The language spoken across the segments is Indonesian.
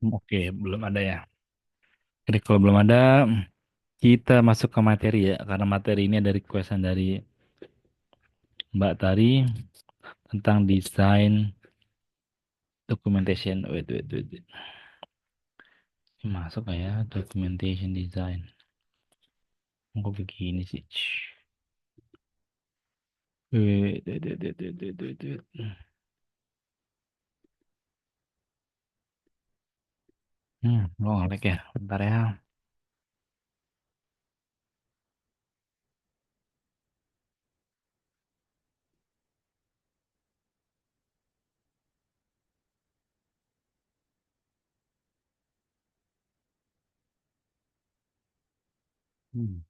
Oke, belum ada ya. Jadi kalau belum ada, kita masuk ke materi ya. Karena materi ini ada requestan dari Mbak Tari tentang desain documentation. Wait, wait, wait, wait. Ini masuk nggak ya documentation design? Kok begini sih? Wait, wait, wait, wait, wait, wait, wait, wait. Lo ngelag ya? Bentar ya. Hmm.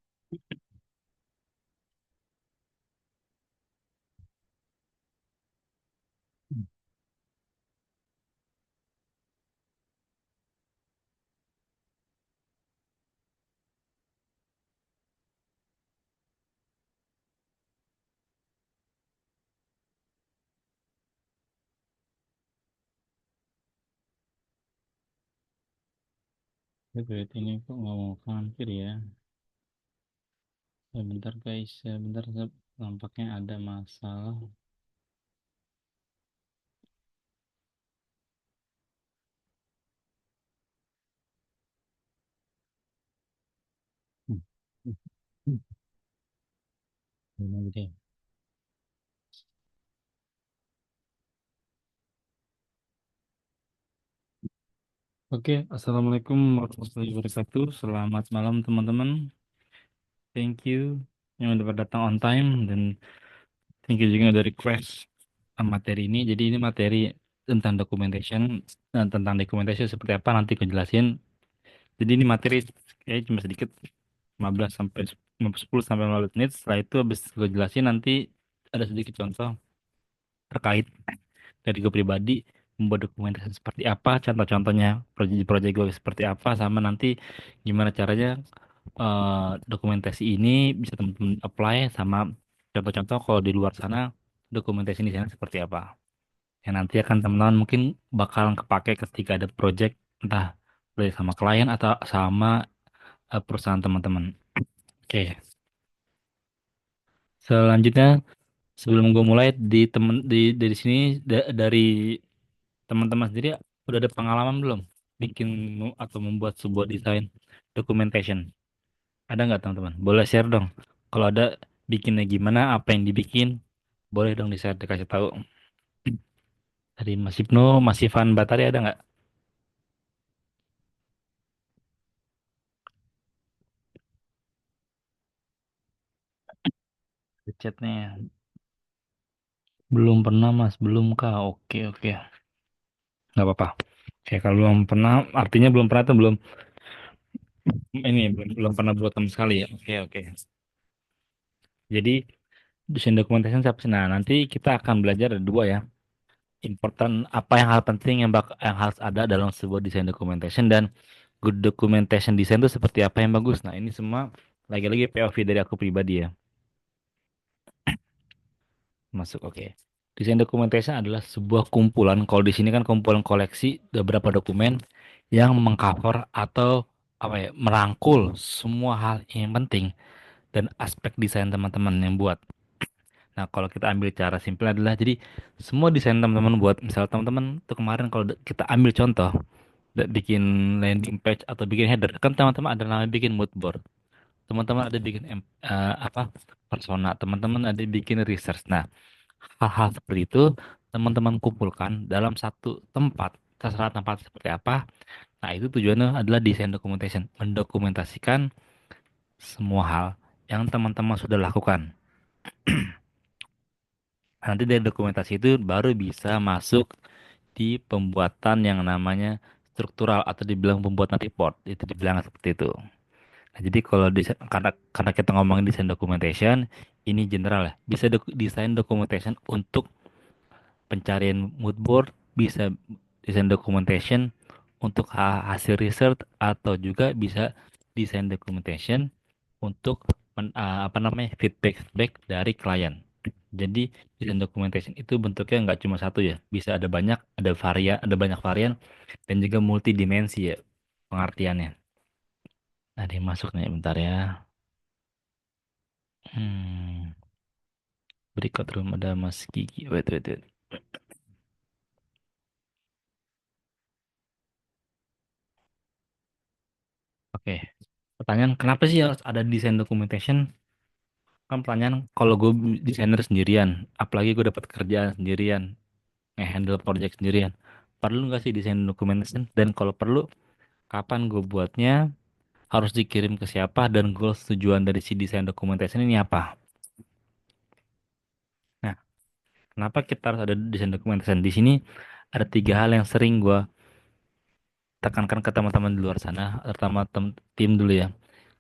Wait, ini kok nggak mau kampir ya? Bentar guys, bentar. Nampaknya ada masalah. Hmm. Hmm. Ini deh. Oke, Assalamualaikum warahmatullahi wabarakatuh. Selamat malam teman-teman. Thank you yang udah datang on time dan thank you juga udah request materi ini. Jadi ini materi tentang documentation dan tentang documentation seperti apa nanti aku jelasin. Jadi ini materi kayak cuma sedikit 15 sampai 10 sampai 15 menit. Setelah itu habis gue jelasin nanti ada sedikit contoh terkait dari gue pribadi membuat dokumentasi seperti apa, contoh-contohnya proyek-proyek gue seperti apa, sama nanti gimana caranya dokumentasi ini bisa teman-teman apply sama contoh-contoh kalau di luar sana dokumentasi di sana seperti apa. Yang nanti akan teman-teman mungkin bakalan kepake ketika ada project entah project sama klien atau sama perusahaan teman-teman. Oke, selanjutnya sebelum gue mulai dari sini dari teman-teman sendiri udah ada pengalaman belum bikin atau membuat sebuah desain documentation? Ada nggak teman-teman? Boleh share dong. Kalau ada bikinnya gimana, apa yang dibikin, boleh dong di-share dikasih tahu. Dari Mas Ibnu, Mas Ivan Batari ada nggak di chatnya? Belum pernah Mas, belum kah? Oke oke, nggak apa-apa. Oke kalau belum pernah, artinya belum pernah atau belum ini belum pernah buat sama sekali ya. Oke oke. Jadi desain documentation siapa sih? Nah nanti kita akan belajar ada dua ya. Important apa yang hal penting yang harus ada dalam sebuah desain documentation dan good documentation design itu seperti apa yang bagus. Nah, ini semua lagi-lagi POV dari aku pribadi ya. Masuk oke. Desain documentation adalah sebuah kumpulan. Kalau di sini kan kumpulan koleksi beberapa dokumen yang mengcover atau apa ya, merangkul semua hal yang penting dan aspek desain teman-teman yang buat. Nah, kalau kita ambil cara simpel adalah jadi semua desain teman-teman buat, misal teman-teman tuh kemarin kalau kita ambil contoh bikin landing page atau bikin header kan teman-teman ada namanya bikin mood board, teman-teman ada bikin apa persona, teman-teman ada bikin research. Nah, hal-hal seperti itu teman-teman kumpulkan dalam satu tempat, terserah tempat seperti apa. Nah, itu tujuannya adalah desain documentation, mendokumentasikan semua hal yang teman-teman sudah lakukan. Nanti dari dokumentasi itu baru bisa masuk di pembuatan yang namanya struktural atau dibilang pembuatan report, itu dibilang seperti itu. Nah, jadi kalau desain, karena kita ngomongin desain documentation, ini general ya. Bisa desain documentation untuk pencarian mood board, bisa desain documentation untuk hasil research atau juga bisa desain documentation untuk apa namanya feedback feedback dari klien. Jadi desain documentation itu bentuknya nggak cuma satu ya, bisa ada banyak, ada banyak varian dan juga multidimensi ya pengertiannya. Ada yang masuk nih, bentar ya. Hmm, berikut room ada Mas Gigi. Wait, wait, wait. Oke. Pertanyaan, kenapa sih harus ada desain documentation? Kan pertanyaan, kalau gue desainer sendirian, apalagi gue dapat kerjaan sendirian, nge-handle project sendirian, perlu nggak sih desain documentation? Dan kalau perlu, kapan gue buatnya? Harus dikirim ke siapa? Dan goals tujuan dari si desain documentation ini apa? Nah, kenapa kita harus ada desain documentation? Di sini ada tiga hal yang sering gue tekankan ke teman-teman di luar sana, terutama tim dulu ya.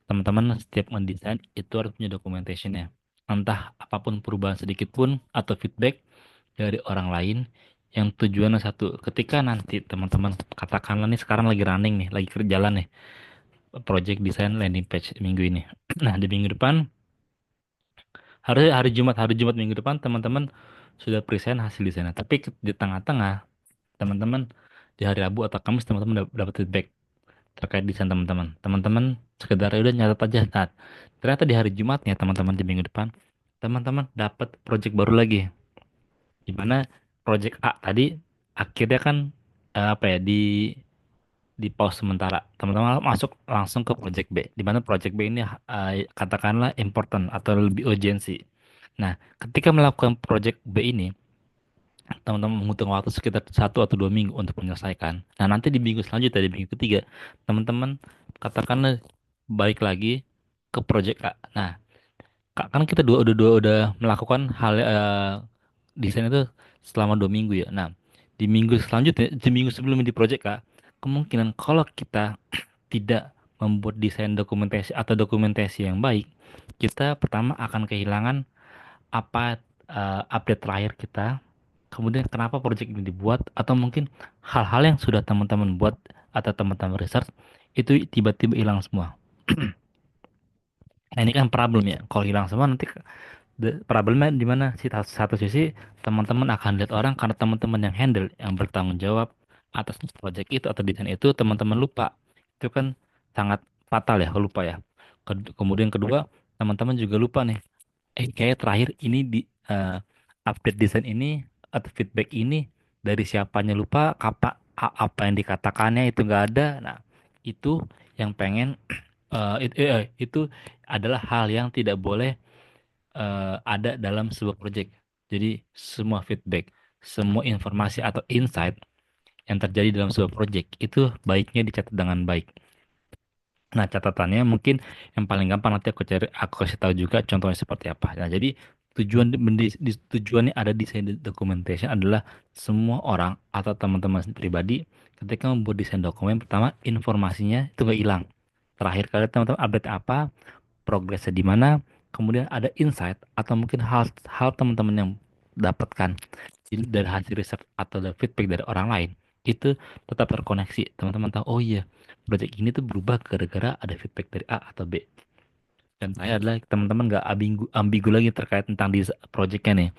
Teman-teman setiap mendesain itu harus punya documentation ya. Entah apapun perubahan sedikit pun atau feedback dari orang lain yang tujuannya satu. Ketika nanti teman-teman katakanlah nih sekarang lagi running nih, lagi kerjalan nih, project desain landing page minggu ini. Nah, di minggu depan hari Jumat minggu depan teman-teman sudah present hasil desainnya. Tapi di tengah-tengah teman-teman di hari Rabu atau Kamis teman-teman dapat feedback terkait desain teman-teman. Teman-teman sekedar "Ya udah nyatat aja." Nah, ternyata di hari Jumatnya teman-teman di minggu depan teman-teman dapat project baru lagi. Di mana project A tadi akhirnya kan apa ya di pause sementara. Teman-teman masuk langsung ke project B. Di mana project B ini katakanlah important atau lebih urgensi. Nah, ketika melakukan project B ini, teman-teman menghitung waktu sekitar 1 atau 2 minggu untuk menyelesaikan. Nah, nanti di minggu selanjutnya, di minggu ketiga, teman-teman katakanlah balik lagi ke project A. Nah, kan kita udah melakukan hal desain itu selama 2 minggu ya. Nah, di minggu selanjutnya, di minggu sebelumnya di project A, kemungkinan kalau kita tidak membuat desain dokumentasi atau dokumentasi yang baik, kita pertama akan kehilangan apa update terakhir kita, kemudian kenapa project ini dibuat, atau mungkin hal-hal yang sudah teman-teman buat atau teman-teman research itu tiba-tiba hilang semua. Nah, ini kan problem ya. Kalau hilang semua nanti problemnya di mana sih? Satu sisi teman-teman akan lihat orang karena teman-teman yang handle, yang bertanggung jawab atas project itu atau desain itu teman-teman lupa. Itu kan sangat fatal ya, kalau lupa ya. Kemudian kedua, teman-teman juga lupa nih. Kayak terakhir ini di eh, update desain ini atau feedback ini dari siapanya lupa, apa yang dikatakannya itu nggak ada. Nah, itu yang pengen itu adalah hal yang tidak boleh ada dalam sebuah project. Jadi semua feedback, semua informasi atau insight yang terjadi dalam sebuah project itu baiknya dicatat dengan baik. Nah, catatannya mungkin yang paling gampang nanti aku kasih tahu juga contohnya seperti apa. Nah, jadi tujuannya ada desain documentation adalah semua orang atau teman-teman pribadi ketika membuat desain dokumen pertama informasinya itu gak hilang. Terakhir kali teman-teman update apa, progresnya di mana, kemudian ada insight atau mungkin hal teman-teman yang dapatkan dari hasil riset atau dari feedback dari orang lain itu tetap terkoneksi. Teman-teman tahu, oh iya, project ini tuh berubah gara-gara ada feedback dari A atau B. Dan saya adalah teman-teman nggak ambigu lagi terkait tentang di projectnya nih.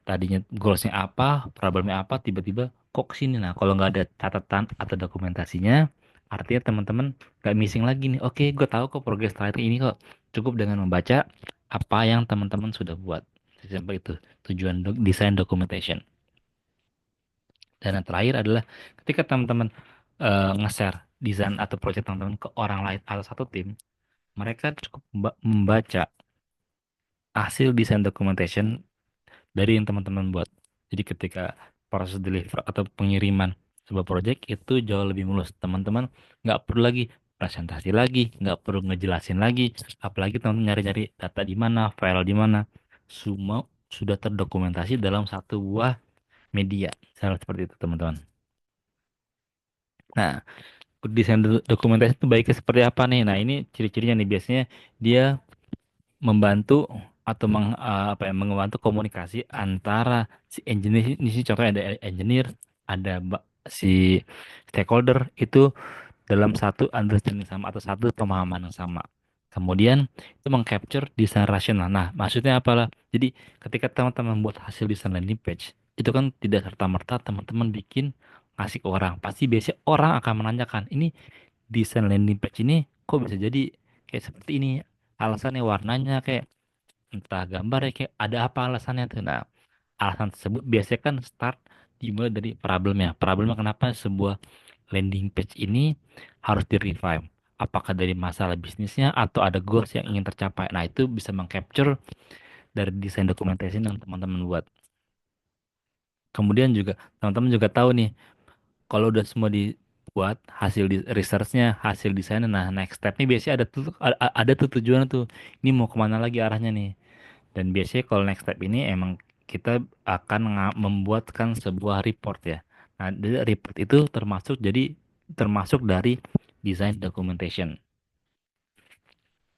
Tadinya goalsnya apa, problemnya apa, tiba-tiba kok sini. Nah, kalau nggak ada catatan atau dokumentasinya, artinya teman-teman nggak missing lagi nih. Oke, gue tahu kok progres terakhir ini kok. Cukup dengan membaca apa yang teman-teman sudah buat. Sampai itu tujuan desain documentation. Dan yang terakhir adalah ketika teman-teman nge-share desain atau project teman-teman ke orang lain atau satu tim, mereka cukup membaca hasil desain documentation dari yang teman-teman buat. Jadi ketika proses deliver atau pengiriman sebuah project itu jauh lebih mulus. Teman-teman nggak perlu lagi presentasi lagi, nggak perlu ngejelasin lagi, apalagi teman-teman nyari-nyari data di mana, file di mana, semua sudah terdokumentasi dalam satu buah media. Seperti itu, teman-teman. Nah, desain dokumentasi itu baiknya seperti apa nih? Nah, ini ciri-cirinya nih biasanya dia membantu atau apa ya, membantu komunikasi antara si engineer ini sih contohnya ada engineer, ada si stakeholder itu dalam satu understanding sama atau satu pemahaman yang sama. Kemudian itu mengcapture desain rasional. Nah, maksudnya apalah? Jadi ketika teman-teman membuat hasil desain landing page, itu kan tidak serta-merta teman-teman bikin ngasih ke orang. Pasti biasanya orang akan menanyakan, ini desain landing page ini kok bisa jadi kayak seperti ini? Alasannya warnanya kayak entah gambar ya kayak ada apa alasannya tuh. Nah, alasan tersebut biasanya kan start dimulai dari problemnya. Problemnya kenapa sebuah landing page ini harus di-revive? Apakah dari masalah bisnisnya atau ada goals yang ingin tercapai? Nah, itu bisa mengcapture dari desain documentation yang teman-teman buat. Kemudian juga teman-teman juga tahu nih, kalau udah semua dibuat hasil researchnya, hasil desainnya, nah next step nih biasanya ada tuh tujuan tuh. Ini mau kemana lagi arahnya nih? Dan biasanya kalau next step ini emang kita akan membuatkan sebuah report ya. Nah, dari report itu termasuk dari design documentation.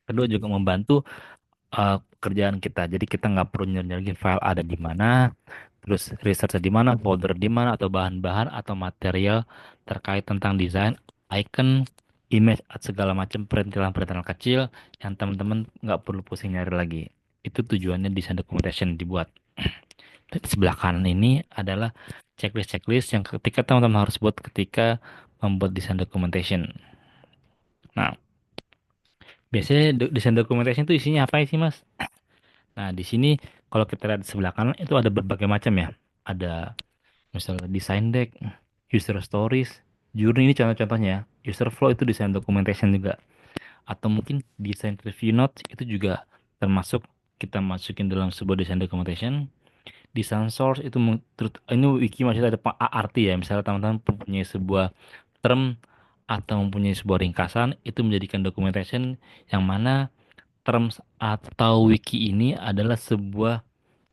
Kedua juga membantu kerjaan kita. Jadi kita nggak perlu nyari file ada di mana, terus research di mana, folder di mana, atau bahan-bahan atau material terkait tentang desain, icon, image, segala macam perintilan-perintilan kecil yang teman-teman nggak perlu pusing nyari lagi. Itu tujuannya desain documentation dibuat. Dan di sebelah kanan ini adalah checklist-checklist yang ketika teman-teman harus buat ketika membuat desain documentation. Nah, biasanya desain documentation itu isinya apa sih, Mas? Nah, di sini kalau kita lihat di sebelah kanan itu ada berbagai macam ya. Ada misalnya design deck, user stories, journey ini contoh-contohnya ya. User flow itu desain documentation juga. Atau mungkin desain review notes itu juga termasuk kita masukin dalam sebuah desain documentation. Design source itu ini wiki maksudnya ada arti ya. Misalnya teman-teman mempunyai sebuah term atau mempunyai sebuah ringkasan itu menjadikan documentation yang mana terms atau wiki ini adalah sebuah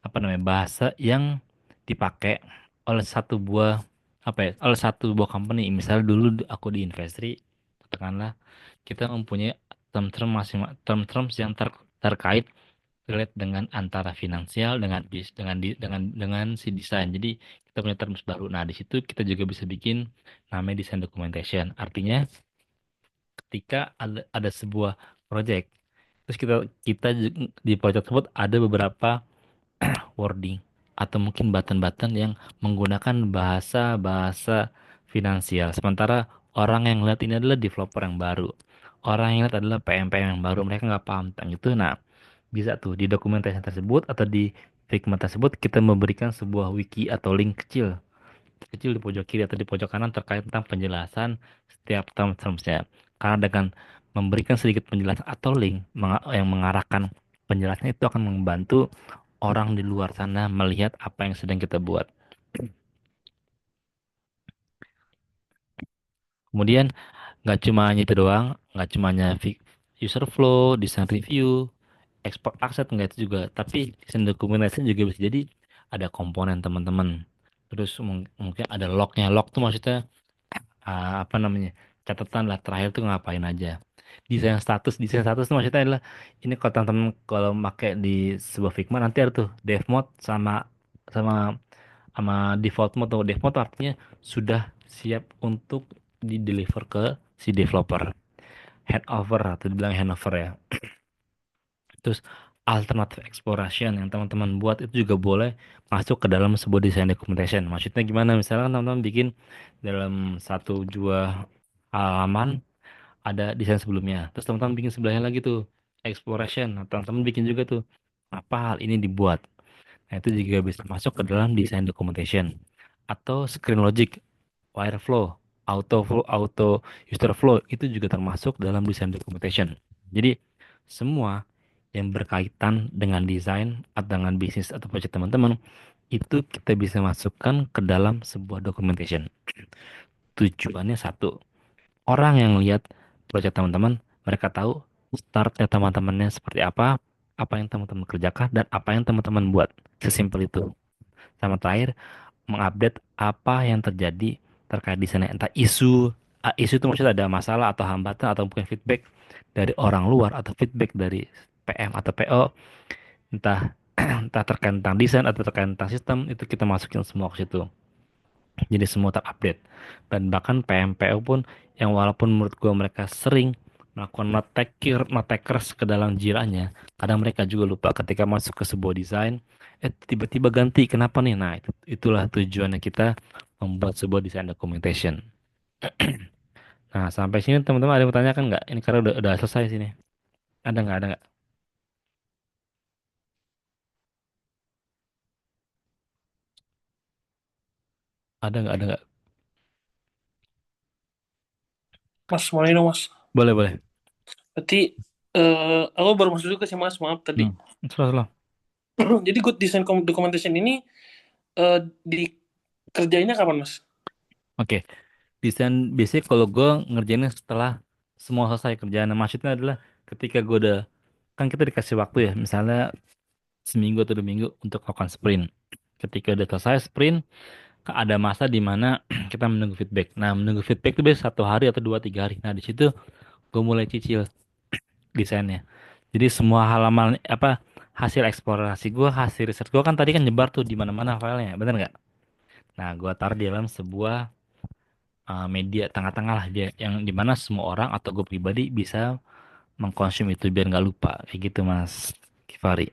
apa namanya bahasa yang dipakai oleh satu buah apa ya oleh satu buah company. Misal dulu aku di Investri, katakanlah kita mempunyai term-term yang terkait relate dengan antara finansial dengan dengan si desain. Jadi kita punya terms baru. Nah, di situ kita juga bisa bikin namanya design documentation. Artinya ketika ada sebuah project, terus kita di project tersebut ada beberapa wording atau mungkin button-button yang menggunakan bahasa-bahasa finansial. Sementara orang yang lihat ini adalah developer yang baru. Orang yang lihat adalah PM-PM yang baru. Mereka nggak paham tentang itu. Nah, bisa tuh di dokumentasi tersebut atau di Figma tersebut kita memberikan sebuah wiki atau link kecil kecil di pojok kiri atau di pojok kanan terkait tentang penjelasan setiap terms-termsnya. Karena dengan memberikan sedikit penjelasan atau link yang mengarahkan penjelasan itu akan membantu orang di luar sana melihat apa yang sedang kita buat. Kemudian nggak cuma hanya itu doang, nggak cuma hanya user flow, design review, export aset nggak itu juga, tapi desain dokumentasi juga bisa jadi ada komponen teman-teman. Terus mungkin ada lognya. Log tuh maksudnya apa namanya catatan lah terakhir tuh ngapain aja. Desain status tuh maksudnya adalah ini kalau teman-teman kalau pakai di sebuah Figma nanti ada tuh dev mode sama sama default mode atau dev mode artinya sudah siap untuk di deliver ke si developer. Handover atau dibilang handover ya. Terus alternative exploration yang teman-teman buat itu juga boleh masuk ke dalam sebuah design documentation. Maksudnya gimana? Misalkan teman-teman bikin dalam satu dua halaman ada desain sebelumnya. Terus teman-teman bikin sebelahnya lagi tuh exploration. Nah, teman-teman bikin juga tuh apa hal ini dibuat. Nah, itu juga bisa masuk ke dalam desain documentation. Atau screen logic, wireflow, auto user flow itu juga termasuk dalam desain documentation. Jadi semua yang berkaitan dengan desain atau dengan bisnis atau project teman-teman itu kita bisa masukkan ke dalam sebuah documentation. Tujuannya satu, orang yang lihat project teman-teman, mereka tahu startnya teman-temannya seperti apa yang teman-teman kerjakan, dan apa yang teman-teman buat. Sesimpel itu. Sama terakhir, mengupdate apa yang terjadi terkait di sana. Entah isu itu maksudnya ada masalah atau hambatan atau mungkin feedback dari orang luar atau feedback dari PM atau PO, entah entah terkait tentang desain atau terkait tentang sistem, itu kita masukin semua ke situ. Jadi semua terupdate. Dan bahkan PMPO pun yang walaupun menurut gua mereka sering melakukan ngetakers ke dalam jiranya. Kadang mereka juga lupa ketika masuk ke sebuah desain, tiba-tiba ganti. Kenapa nih? Nah, itulah tujuannya kita membuat sebuah desain documentation. Nah, sampai sini teman-teman ada yang bertanya kan nggak? Ini karena udah selesai sini. Ada nggak? Ada nggak? Ada nggak? Ada nggak? Mas, mulai dong, Mas. Boleh, boleh. Berarti, aku baru masuk juga sih, Mas. Maaf tadi. Hmm. Selalu, selalu. Jadi good design documentation ini dikerjainnya kapan, Mas? Oke. Desain biasanya kalau gue ngerjainnya setelah semua selesai kerjaan. Nah, maksudnya adalah ketika gue udah, kan kita dikasih waktu ya, misalnya seminggu atau 2 minggu untuk melakukan sprint. Ketika udah selesai sprint, ada masa di mana kita menunggu feedback. Nah, menunggu feedback itu biasanya 1 hari atau 2 3 hari. Nah, di situ gue mulai cicil desainnya. Jadi semua halaman apa hasil eksplorasi gue, hasil riset gue kan tadi kan nyebar tuh di mana-mana filenya, bener nggak? Nah, gue taruh di dalam sebuah media tengah-tengah lah dia, yang dimana semua orang atau gue pribadi bisa mengkonsum itu biar nggak lupa kayak gitu Mas Kifari.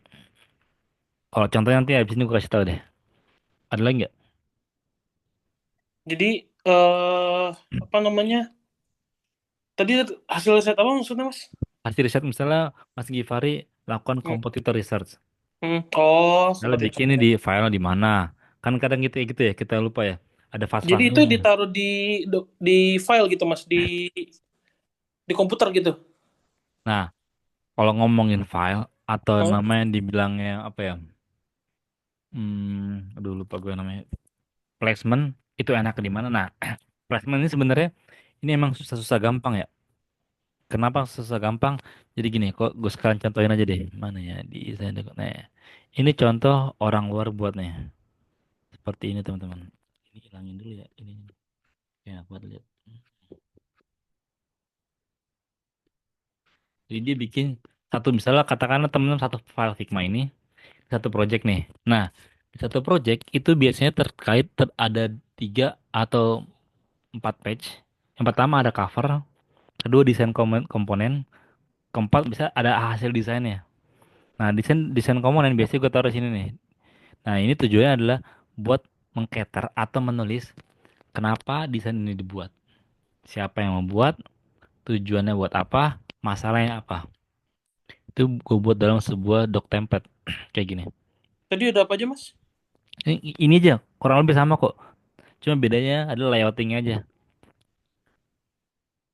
Kalau contohnya nanti abis ini gue kasih tahu deh. Ada lagi nggak? Jadi, apa namanya? Tadi hasil riset apa maksudnya, Mas? Hasil riset misalnya Mas Gifari lakukan Hmm. competitor research. Oh, Lalu seperti itu. bikin ini di file di mana? Kan kadang gitu ya, kita lupa ya. Ada Jadi fase-fasenya. itu ditaruh di file gitu, Mas, di komputer gitu. Nah, kalau ngomongin file atau Oh. namanya dibilangnya apa ya? Aduh lupa gue namanya. Placement itu enak di mana? Nah, placement ini sebenarnya ini emang susah-susah gampang ya. Kenapa susah gampang? Jadi gini, kok gue sekarang contohin aja deh. Mana ya di saya nah, ya. Ini contoh orang luar buat nih. Seperti ini teman-teman. Ini hilangin dulu ya. Ini ya buat lihat. Jadi dia bikin satu misalnya katakanlah teman-teman satu file Figma ini satu project nih. Nah, di satu project itu biasanya terkait ada 3 atau 4 page. Yang pertama ada cover, kedua desain komponen, keempat bisa ada hasil desainnya. Nah, desain desain komponen biasanya gue taruh sini nih. Nah, ini tujuannya adalah buat mengcater atau menulis kenapa desain ini dibuat. Siapa yang membuat, tujuannya buat apa, masalahnya apa. Itu gue buat dalam sebuah doc template kayak gini. Tadi ada apa aja, Mas? Ini aja kurang lebih sama kok. Cuma bedanya adalah layoutingnya aja.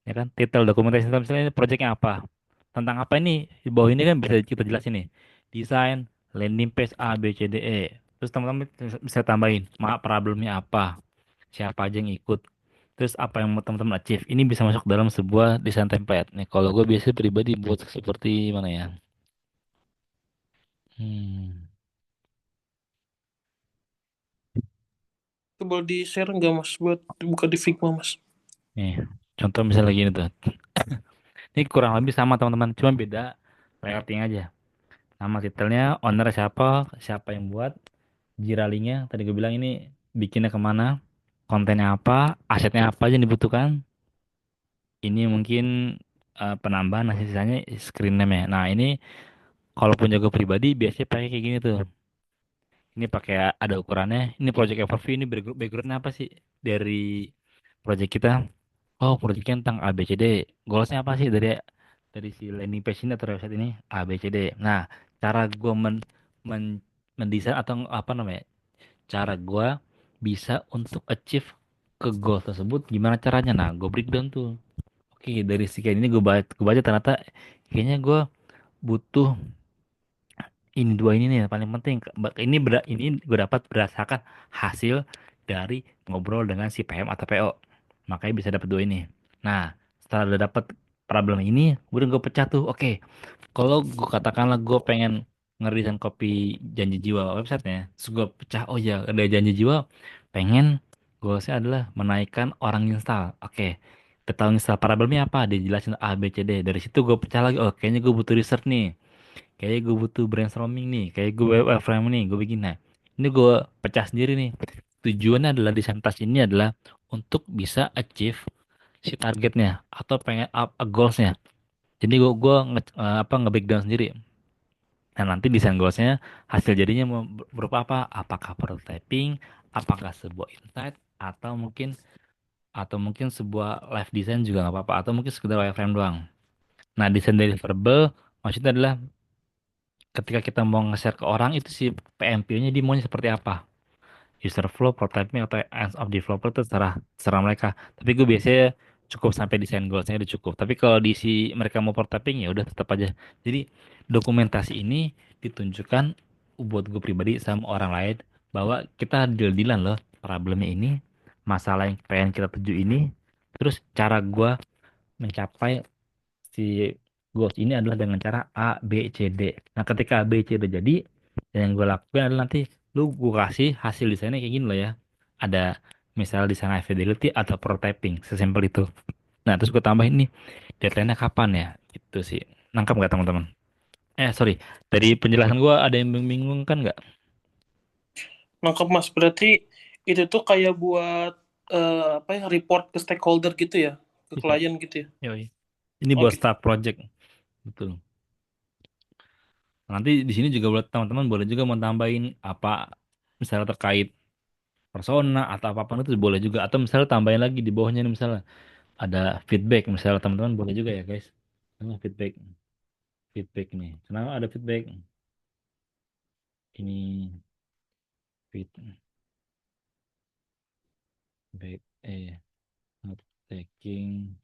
Ya kan? Title dokumentasi misalnya ini projectnya apa. Tentang apa ini? Di bawah ini kan bisa kita jelasin nih. Desain, landing page A, B, C, D, E. Terus teman-teman bisa tambahin, problemnya apa, siapa aja yang ikut. Terus apa yang mau teman-teman achieve. Ini bisa masuk dalam sebuah desain template. Nih, kalau gue biasanya pribadi buat seperti mana ya? Hmm. Itu boleh di-share nggak, Mas? Buat buka di Figma, Mas. Nih, contoh misalnya gini tuh. Ini kurang lebih sama teman-teman, cuma beda layouting aja. Nama titelnya, owner siapa, siapa yang buat, jiralingnya. Tadi gue bilang ini bikinnya kemana, kontennya apa, asetnya apa aja yang dibutuhkan. Ini mungkin penambahan, nah sisanya screen name ya. Nah ini kalaupun jago pribadi biasanya pakai kayak gini tuh. Ini pakai ada ukurannya. Ini project overview, ini backgroundnya apa sih dari project kita? Oh, proyeknya tentang A B C D. Goalsnya apa sih dari si landing page ini atau website ini A B C D. Nah, cara gue men, mendesain atau apa namanya? Cara gue bisa untuk achieve ke goal tersebut gimana caranya? Nah, gue breakdown tuh. Oke, dari sekian ini gue baca ternyata kayaknya gue butuh ini dua ini nih yang paling penting. Ini gue dapat berdasarkan hasil dari ngobrol dengan si PM atau PO. Makanya bisa dapat dua ini. Nah, setelah udah dapat problem ini, udah gue pecah tuh. Oke, kalau gue katakanlah gue pengen ngerisan kopi janji jiwa websitenya, terus gue pecah. Oh ya, ada janji jiwa. Pengen goalsnya adalah menaikkan orang install. Oke, kita tahu install problemnya apa? Dijelasin A, B, C, D. Dari situ gue pecah lagi. Oh, kayaknya gue butuh research nih. Kayaknya gue butuh brainstorming nih. Kayak gue wireframe nih. Gue bikin. Nah, ini gue pecah sendiri nih. Tujuannya adalah desain tas ini adalah untuk bisa achieve si targetnya atau pengen up a goalsnya. Jadi gue apa nge-breakdown sendiri. Nah nanti desain goalsnya hasil jadinya mau berupa apa? Apakah prototyping, apakah sebuah insight, atau mungkin sebuah live design juga nggak apa-apa, atau mungkin sekedar wireframe doang. Nah desain deliverable maksudnya adalah ketika kita mau nge-share ke orang itu si PMP-nya dia maunya seperti apa. User flow, prototyping atau hands of developer itu terserah terserah mereka. Tapi gue biasanya cukup sampai desain goalsnya udah cukup. Tapi kalau di si mereka mau prototyping ya udah tetap aja. Jadi dokumentasi ini ditunjukkan buat gue pribadi sama orang lain bahwa kita deal-dealan loh problemnya ini, masalah yang pengen kita tuju ini, terus cara gue mencapai si goals ini adalah dengan cara A, B, C, D. Nah, ketika A, B, C udah jadi, yang gue lakukan adalah nanti gue kasih hasil desainnya kayak gini loh ya. Ada misal desain high fidelity atau prototyping, sesimpel itu. Nah, terus gue tambahin nih, deadline-nya kapan ya? Gitu sih. Nangkap nggak teman-teman? Sorry. Dari penjelasan gue ada yang bingung kan nggak? Nangkep Mas, berarti itu tuh kayak buat apa ya, report ke stakeholder gitu ya, ke Bisa. klien gitu ya. Yoi. Ini buat Oke. start project. Betul. Nanti di sini juga buat teman-teman boleh juga mau tambahin apa misalnya terkait persona atau apapun itu boleh juga, atau misalnya tambahin lagi di bawahnya nih misalnya ada feedback misalnya teman-teman boleh juga ya guys. Feedback, feedback nih kenapa ada feedback ini, feedback, not taking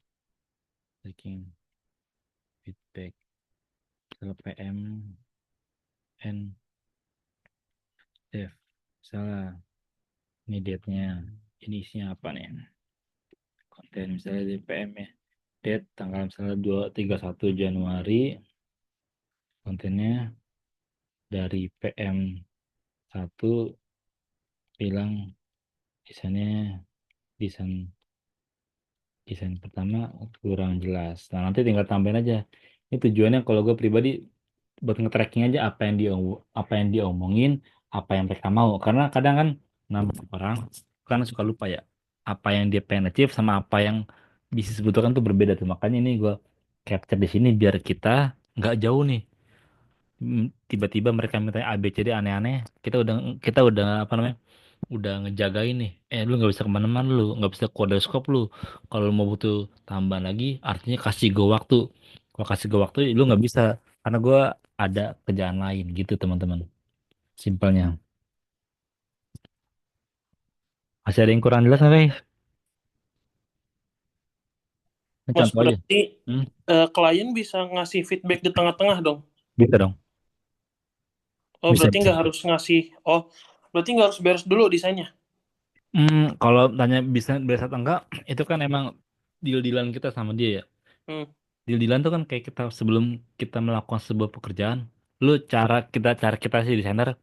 feedback ke PM and dev misalnya ini date-nya, ini isinya apa nih konten misalnya di PM ya, date tanggal misalnya 31 Januari, kontennya dari PM 1 bilang desainnya desain desain pertama kurang jelas. Nah, nanti tinggal tambahin aja. Ini tujuannya kalau gue pribadi buat nge-tracking aja apa yang diomongin, apa yang mereka mau. Karena kadang kan nambah orang karena suka lupa ya. Apa yang dia pengen achieve sama apa yang bisnis butuhkan tuh berbeda tuh. Makanya ini gue capture di sini biar kita nggak jauh nih. Tiba-tiba mereka minta A B C D aneh-aneh. Kita udah apa namanya? Udah ngejagain nih, lu nggak bisa kemana-mana, lu nggak bisa kode skop lu, kalau lu mau butuh tambahan lagi artinya kasih gue waktu, kalau kasih gue waktu lu nggak bisa karena gue ada kerjaan lain gitu teman-teman, simpelnya. Masih ada yang kurang jelas nggak guys? Ini Mas, contoh aja. berarti Hmm, klien bisa ngasih feedback di tengah-tengah dong. bisa dong, Oh, bisa berarti bisa. nggak harus ngasih. Oh, berarti nggak harus beres dulu desainnya. Kalau tanya bisa atau enggak itu kan emang deal-dealan kita sama dia ya. Hmm. Deal-dealan tuh kan kayak kita sebelum kita melakukan sebuah pekerjaan, cara kita sih desainer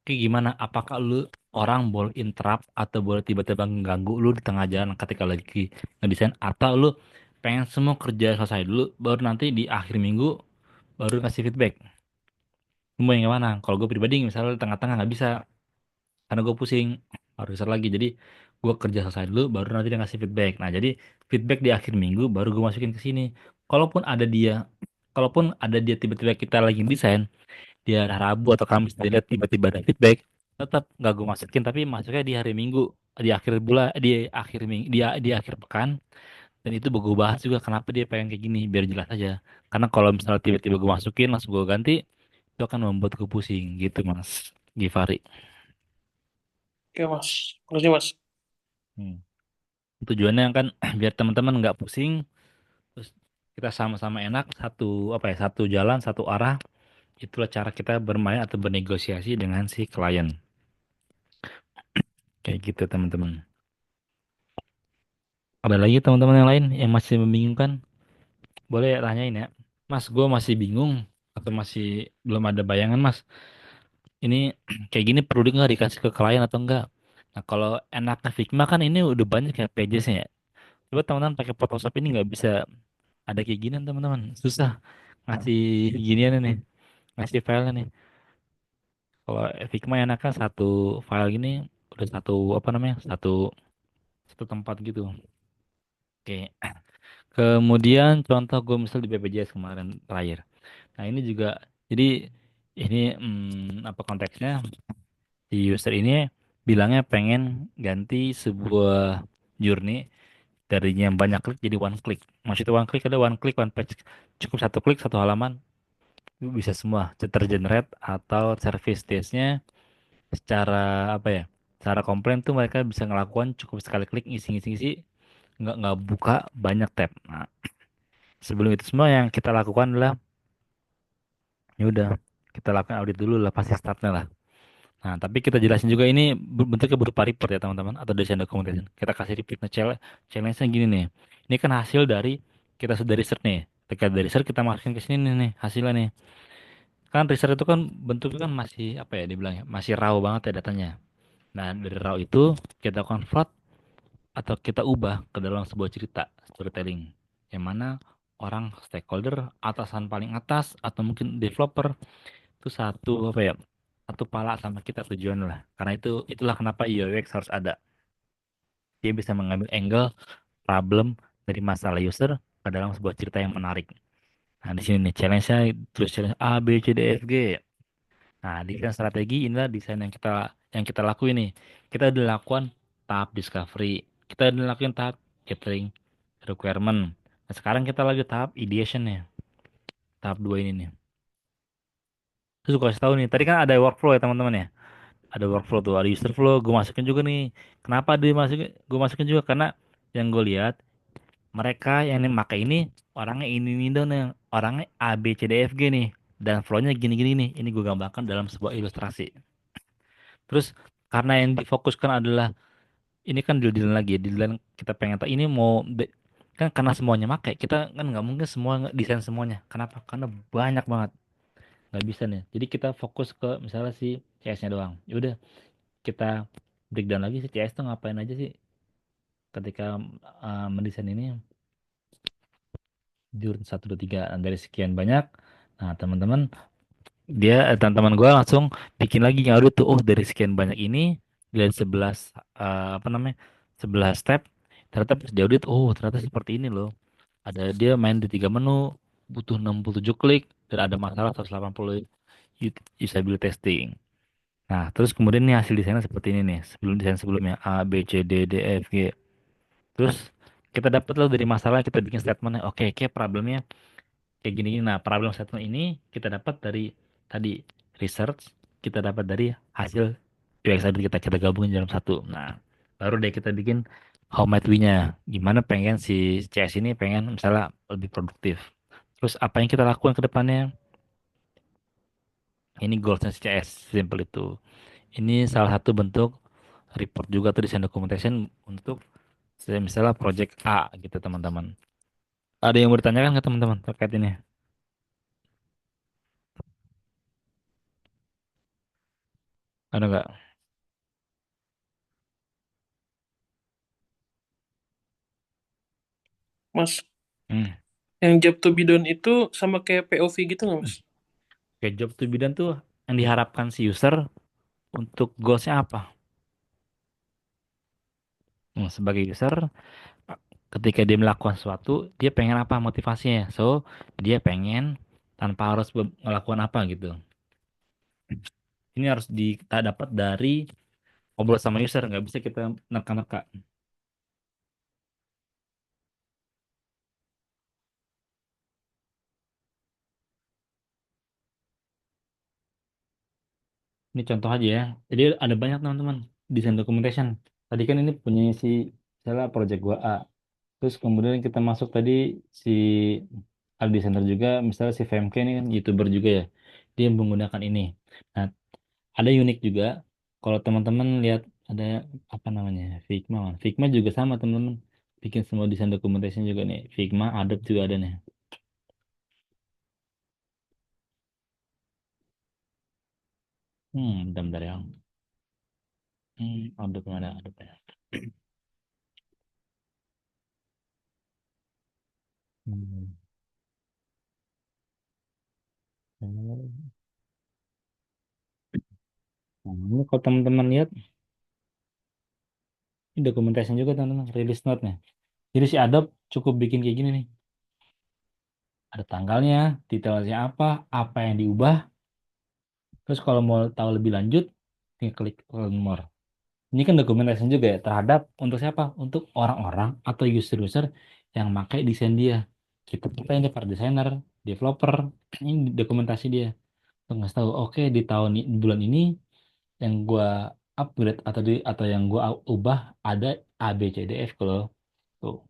kayak gimana? Apakah lu orang boleh interrupt atau boleh tiba-tiba mengganggu lu di tengah jalan ketika lagi ngedesain, atau lu pengen semua kerja selesai dulu baru nanti di akhir minggu baru kasih feedback? Lu mau yang mana? Kalau gue pribadi misalnya di tengah-tengah nggak bisa karena gue pusing harus riset lagi. Jadi gue kerja selesai dulu baru nanti dia ngasih feedback. Nah jadi feedback di akhir minggu baru gue masukin ke sini. Kalaupun ada dia, kalaupun ada dia tiba-tiba kita lagi desain dia Rabu atau Kamis dia lihat tiba-tiba ada feedback, tetap nggak gue masukin tapi masuknya di hari Minggu, di akhir bulan, di akhir minggu, di akhir pekan. Dan itu gue bahas juga kenapa dia pengen kayak gini biar jelas aja, karena kalau misalnya tiba-tiba gue masukin langsung gue ganti itu akan membuat gue pusing gitu Mas Givari. Oke, Mas. Makasih, Mas. Hmm. Tujuannya kan biar teman-teman nggak pusing, terus kita sama-sama enak, satu apa ya, satu jalan satu arah. Itulah cara kita bermain atau bernegosiasi dengan si klien, kayak gitu teman-teman. Ada lagi teman-teman yang lain yang masih membingungkan? Boleh tanyain ya. Mas, gue masih bingung atau masih belum ada bayangan, Mas. Ini kayak gini perlu nggak dikasih ke klien atau enggak? Nah, kalau enaknya Figma kan ini udah banyak ya pagesnya ya. Coba teman-teman pakai Photoshop ini nggak bisa ada kayak gini teman-teman. Susah ngasih ginian nih, ngasih filenya nih. Kalau Figma enaknya satu file gini udah satu apa namanya? Satu satu tempat gitu. Oke. Kemudian contoh gue misal di BPJS kemarin terakhir. Nah ini juga, jadi ini apa konteksnya? Si user ini bilangnya pengen ganti sebuah journey darinya banyak klik jadi one click. Maksudnya one click ada one click one page. Cukup satu klik satu halaman itu bisa semua tergenerate atau service desk-nya secara apa ya? Secara komplain tuh mereka bisa ngelakukan cukup sekali klik ngisi-ngisi nggak buka banyak tab. Nah, sebelum itu semua yang kita lakukan adalah ya udah kita lakukan audit dulu lah pasti startnya lah. Nah, tapi kita jelasin juga ini bentuknya berupa report ya teman-teman atau desain documentation. Kita kasih reportnya challenge-nya gini nih. Ini kan hasil dari kita sudah research nih. Ketika dari research kita masukin ke sini nih hasilnya nih. Kan research itu kan bentuknya kan masih apa ya dibilangnya masih raw banget ya datanya. Nah, dari raw itu kita convert atau kita ubah ke dalam sebuah cerita storytelling. Yang mana orang stakeholder atasan paling atas atau mungkin developer itu satu apa ya satu pala sama kita tujuan lah karena itulah kenapa UX harus ada dia bisa mengambil angle problem dari masalah user ke dalam sebuah cerita yang menarik. Nah di sini nih challenge-nya terus challenge A B C D F G. Nah di desain strategi inilah desain yang kita lakuin nih. Kita udah lakukan tahap discovery, kita udah lakukan tahap gathering requirement. Nah, sekarang kita lagi tahap ideation nih, tahap dua ini nih. Terus gue kasih tahu nih, tadi kan ada workflow ya teman-teman ya. Ada workflow tuh, ada user flow, gue masukin juga nih. Kenapa gue masukin juga karena yang gue lihat mereka yang pakai ini orangnya ini dong nih, orangnya A B C D F G nih, dan flownya gini-gini nih. Ini gue gambarkan dalam sebuah ilustrasi. Terus karena yang difokuskan adalah ini kan deal lagi, deal kita pengen tahu ini kan karena semuanya pakai, kita kan nggak mungkin semua desain semuanya. Kenapa? Karena banyak banget, nggak bisa nih. Jadi kita fokus ke misalnya si CS-nya doang. Ya udah kita breakdown lagi si CS tuh ngapain aja sih ketika mendesain ini jurus satu dua tiga dari sekian banyak. Nah teman-teman gue langsung bikin lagi ngaudit tuh oh dari sekian banyak ini dari 11 apa namanya 11 step ternyata pas diaudit oh ternyata seperti ini loh ada dia main di tiga menu butuh 67 klik dan ada masalah 180 usability testing. Nah terus kemudian nih hasil desainnya seperti ini nih sebelum desain sebelumnya A B C D D E F G. Terus kita dapat loh dari masalah kita bikin statementnya. Oke, oke problemnya kayak gini. Nah, problem statement ini kita dapat dari tadi research, kita dapat dari hasil UX tadi kita gabungin dalam satu. Nah, baru deh kita bikin how might we-nya. Gimana pengen si CS ini pengen misalnya lebih produktif. Terus apa yang kita lakukan ke depannya? Ini goalsnya si CS, simple itu. Ini salah satu bentuk report juga atau design documentation untuk misalnya project A gitu teman-teman. Ada yang mau ditanyakan nggak teman-teman terkait ini? Ada nggak? Mas, Hmm. yang job to be done itu sama kayak POV gitu nggak, Mas? Kayak job to be done tuh yang diharapkan si user untuk goalsnya apa? Sebagai user, ketika dia melakukan sesuatu, dia pengen apa motivasinya? So, dia pengen tanpa harus melakukan apa gitu. Ini harus kita dapat dari ngobrol sama user, nggak bisa kita nerka-nerka. Ini contoh aja ya. Jadi ada banyak teman-teman desain documentation. Tadi kan ini punya si misalnya project gua A. Terus kemudian kita masuk tadi si ada desainer juga, misalnya si VMK ini kan YouTuber juga ya. Dia menggunakan ini. Nah, ada unik juga. Kalau teman-teman lihat ada apa namanya Figma. Figma juga sama teman-teman. Bikin semua desain documentation juga nih. Figma, Adobe juga ada nih. Bentar-bentar ya. Adobe mana Adobe ya. Hmm. Nah, ini kalau teman-teman lihat, ini documentation juga teman-teman, release note-nya. Jadi si Adobe cukup bikin kayak gini nih. Ada tanggalnya, detailnya apa yang diubah. Terus kalau mau tahu lebih lanjut, tinggal klik learn more. Ini kan dokumentasi juga ya terhadap untuk siapa? Untuk orang-orang atau user-user yang pakai desain dia. Kita ini para desainer, developer, ini dokumentasi dia. Untuk ngasih tahu, oke di tahun di bulan ini yang gua upgrade atau yang gua ubah ada A B C D F kalau tuh.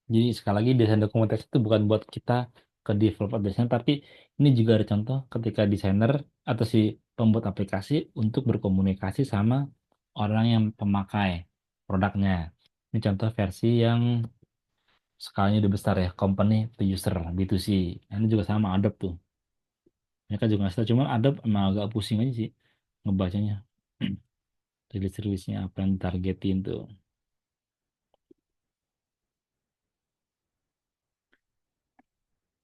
Jadi sekali lagi desain dokumentasi itu bukan buat kita ke developer desain, tapi ini juga ada contoh ketika desainer atau si pembuat aplikasi untuk berkomunikasi sama orang yang pemakai produknya. Ini contoh versi yang skalanya udah besar ya, company to user B2C. Nah, ini juga sama Adobe tuh. Mereka juga ngasih tahu, cuma Adobe emang agak pusing aja sih ngebacanya. Rilis-rilisnya apa yang targetin tuh.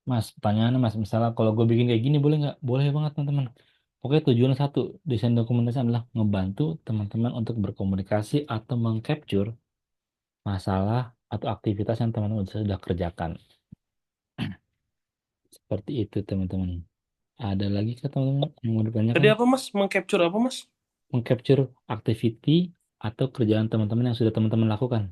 Mas, pertanyaannya Mas, misalnya kalau gue bikin kayak gini boleh nggak? Boleh banget teman-teman. Pokoknya tujuan satu, desain dokumentasi adalah ngebantu teman-teman untuk berkomunikasi atau mengcapture masalah atau aktivitas yang teman-teman sudah kerjakan. Seperti itu teman-teman. Ada lagi kah teman-teman yang mau Tadi ditanyakan? apa Mas? Mengcapture apa Mas? Mengcapture activity atau kerjaan teman-teman yang sudah teman-teman lakukan.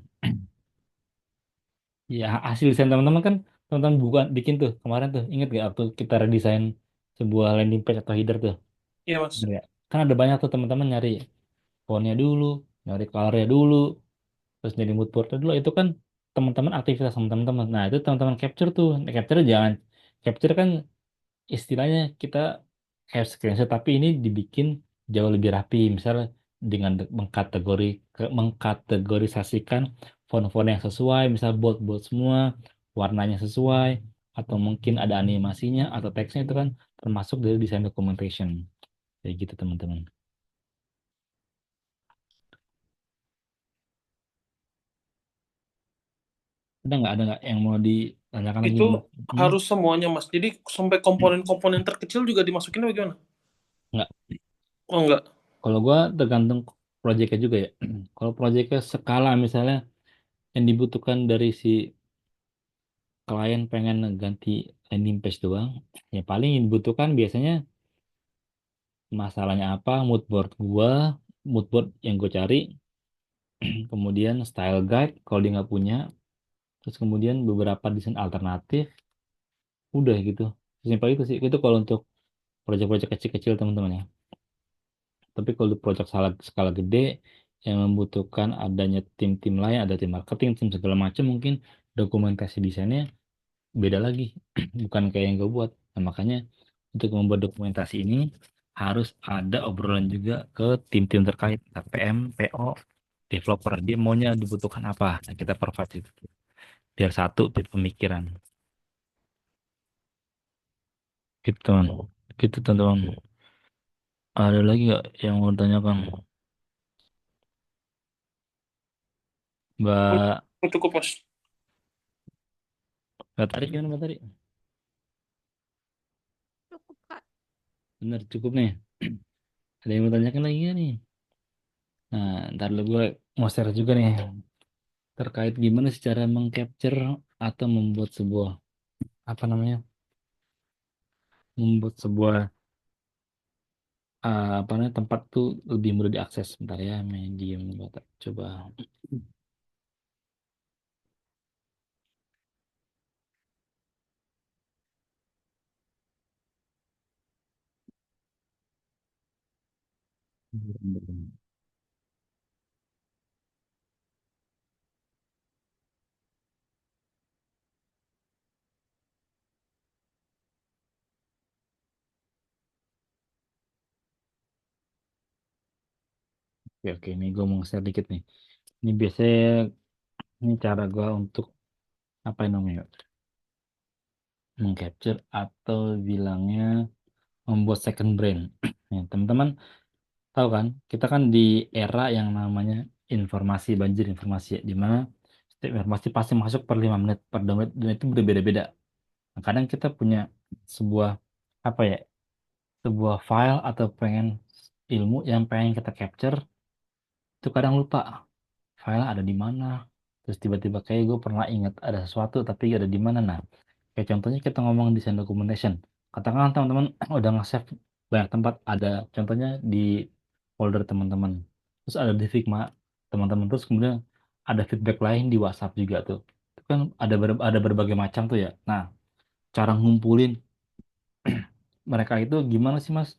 Ya, hasil desain teman-teman kan teman-teman bukan bikin tuh kemarin tuh. Ingat gak waktu kita redesign sebuah landing page atau header tuh? Iya Bener Mas. ya? Kan ada banyak tuh teman-teman nyari fontnya dulu, nyari colornya dulu, terus nyari mood boardnya dulu. Itu kan teman-teman aktivitas sama teman-teman. Nah, itu teman-teman capture tuh. Nah, capture jangan capture kan istilahnya kita kayak screenshot, tapi ini dibikin jauh lebih rapi. Misalnya dengan mengkategorisasikan font-font yang sesuai, misal bold-bold semua, warnanya sesuai, atau mungkin ada animasinya atau teksnya itu kan termasuk dari design documentation. Kayak gitu teman-teman. Ada nggak yang mau ditanyakan lagi Itu Mas? Hmm? harus semuanya Mas. Jadi sampai komponen-komponen terkecil juga dimasukin apa gimana? Nggak. Oh enggak. Kalau gua tergantung proyeknya juga ya. Kalau proyeknya skala misalnya yang dibutuhkan dari si klien pengen ganti landing page doang, ya paling yang dibutuhkan biasanya masalahnya apa, mood board yang gue cari, kemudian style guide kalau dia nggak punya, terus kemudian beberapa desain alternatif, udah gitu. Sesimpel itu sih. Itu kalau untuk proyek-proyek kecil-kecil teman-teman ya. Tapi kalau di proyek skala gede yang membutuhkan adanya tim-tim lain, ada tim marketing, tim segala macam, mungkin dokumentasi desainnya beda lagi. Bukan kayak yang gue buat. Nah, makanya untuk membuat dokumentasi ini harus ada obrolan juga ke tim-tim terkait, PM, PO, developer. Dia maunya dibutuhkan apa? Nah, kita provide itu. Biar satu tipe pemikiran. Gitu, teman. Gitu, teman-teman. Ada lagi nggak yang mau ditanyakan? Mbak, Oh, cukup Mas. Mbak Tari gimana Mbak Tari? Cukup, Kak. Bener, cukup nih. Ada yang mau tanyakan lagi nggak nih? Nah, ntar lu gue mau share juga nih terkait gimana sih cara mengcapture atau membuat sebuah apa namanya? Membuat sebuah apa namanya tempat tuh lebih mudah diakses. Bentar ya, medium coba. Oke, oke, ini gue mau share dikit nih. Ini biasanya ini cara gue untuk apa yang namanya mengcapture atau bilangnya membuat second brain. Ya, teman-teman tahu kan, kita kan di era yang namanya informasi banjir informasi, ya, di mana setiap informasi pasti masuk per 5 menit, per 2 menit, dan itu berbeda-beda. Nah, kadang kita punya sebuah apa ya, sebuah file atau pengen ilmu yang pengen kita capture, itu kadang lupa file ada di mana, terus tiba-tiba kayak gue pernah ingat ada sesuatu tapi ada di mana. Nah, kayak contohnya kita ngomong desain documentation. Katakan teman-teman udah nge-save banyak tempat, ada contohnya di folder teman-teman. Terus ada di Figma teman-teman. Terus kemudian ada feedback lain di WhatsApp juga tuh. Itu kan ada berbagai macam tuh ya. Nah, cara ngumpulin mereka itu gimana sih, Mas?